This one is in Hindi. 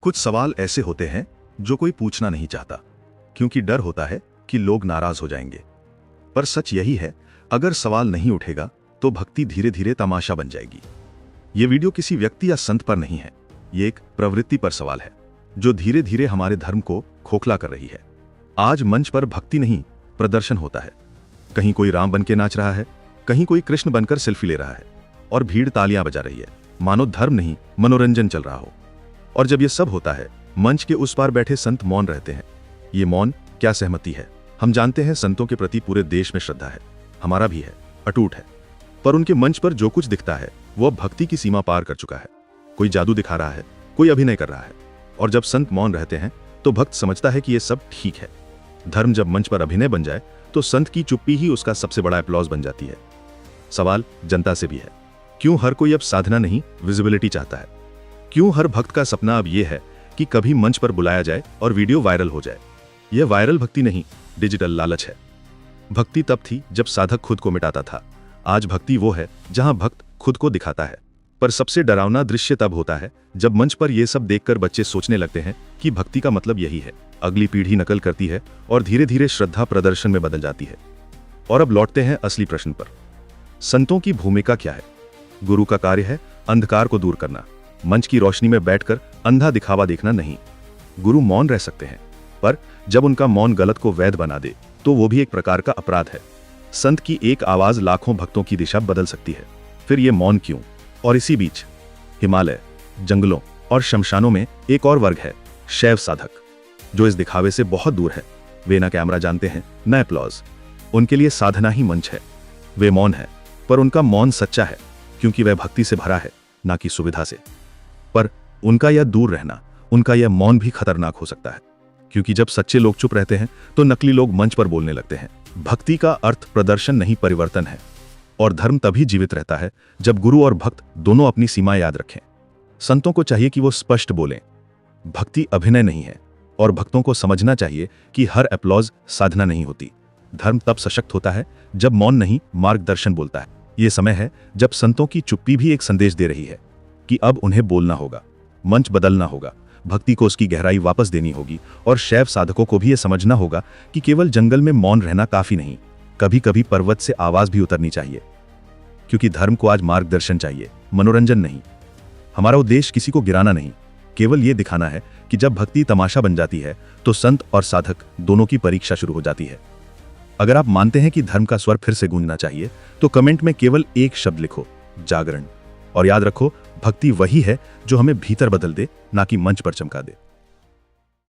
कुछ सवाल ऐसे होते हैं जो कोई पूछना नहीं चाहता, क्योंकि डर होता है कि लोग नाराज हो जाएंगे। पर सच यही है, अगर सवाल नहीं उठेगा तो भक्ति धीरे धीरे तमाशा बन जाएगी। ये वीडियो किसी व्यक्ति या संत पर नहीं है, ये एक प्रवृत्ति पर सवाल है जो धीरे धीरे हमारे धर्म को खोखला कर रही है। आज मंच पर भक्ति नहीं, प्रदर्शन होता है। कहीं कोई राम बन के नाच रहा है, कहीं कोई कृष्ण बनकर सेल्फी ले रहा है और भीड़ तालियां बजा रही है, मानो धर्म नहीं मनोरंजन चल रहा हो। और जब ये सब होता है, मंच के उस पार बैठे संत मौन रहते हैं। ये मौन क्या सहमति है? हम जानते हैं संतों के प्रति पूरे देश में श्रद्धा है, हमारा भी है, अटूट है। पर उनके मंच पर जो कुछ दिखता है वो अब भक्ति की सीमा पार कर चुका है। कोई जादू दिखा रहा है, कोई अभिनय कर रहा है। और जब संत मौन रहते हैं तो भक्त समझता है कि ये सब ठीक है। धर्म जब मंच पर अभिनय बन जाए तो संत की चुप्पी ही उसका सबसे बड़ा एप्लॉज बन जाती है। सवाल जनता से भी है, क्यों हर कोई अब साधना नहीं विजिबिलिटी चाहता है? क्यों हर भक्त का सपना अब यह है कि कभी मंच पर बुलाया जाए और वीडियो वायरल हो जाए? यह वायरल भक्ति नहीं, डिजिटल लालच है। भक्ति तब थी जब साधक खुद को मिटाता था, आज भक्ति वो है जहां भक्त खुद को दिखाता है। पर सबसे डरावना दृश्य तब होता है जब मंच पर यह सब देखकर बच्चे सोचने लगते हैं कि भक्ति का मतलब यही है। अगली पीढ़ी नकल करती है और धीरे धीरे श्रद्धा प्रदर्शन में बदल जाती है। और अब लौटते हैं असली प्रश्न पर, संतों की भूमिका क्या है? गुरु का कार्य है अंधकार को दूर करना, मंच की रोशनी में बैठकर अंधा दिखावा देखना नहीं। गुरु मौन रह सकते हैं, पर जब उनका मौन गलत को वैध बना दे तो वो भी एक प्रकार का अपराध है। संत की एक आवाज लाखों भक्तों की दिशा बदल सकती है। फिर ये मौन क्यों? और इसी बीच हिमालय, जंगलों और शमशानों में एक और वर्ग है, शैव साधक, जो इस दिखावे से बहुत दूर है। वे ना कैमरा जानते हैं, न एप्लॉज। उनके लिए साधना ही मंच है। वे मौन है, पर उनका मौन सच्चा है, क्योंकि वह भक्ति से भरा है, ना कि सुविधा से। पर उनका यह दूर रहना, उनका यह मौन भी खतरनाक हो सकता है, क्योंकि जब सच्चे लोग चुप रहते हैं तो नकली लोग मंच पर बोलने लगते हैं। भक्ति का अर्थ प्रदर्शन नहीं, परिवर्तन है। और धर्म तभी जीवित रहता है जब गुरु और भक्त दोनों अपनी सीमा याद रखें। संतों को चाहिए कि वो स्पष्ट बोलें, भक्ति अभिनय नहीं है। और भक्तों को समझना चाहिए कि हर एप्लॉज साधना नहीं होती। धर्म तब सशक्त होता है जब मौन नहीं, मार्गदर्शन बोलता है। ये समय है जब संतों की चुप्पी भी एक संदेश दे रही है कि अब उन्हें बोलना होगा, मंच बदलना होगा, भक्ति को उसकी गहराई वापस देनी होगी। और शैव साधकों को भी यह समझना होगा कि केवल जंगल में मौन रहना काफी नहीं, कभी कभी पर्वत से आवाज भी उतरनी चाहिए। क्योंकि धर्म को आज मार्गदर्शन चाहिए, मनोरंजन नहीं। हमारा उद्देश्य किसी को गिराना नहीं, केवल ये दिखाना है कि जब भक्ति तमाशा बन जाती है तो संत और साधक दोनों की परीक्षा शुरू हो जाती है। अगर आप मानते हैं कि धर्म का स्वर फिर से गूंजना चाहिए तो कमेंट में केवल एक शब्द लिखो, जागरण। और याद रखो, भक्ति वही है जो हमें भीतर बदल दे, ना कि मंच पर चमका दे।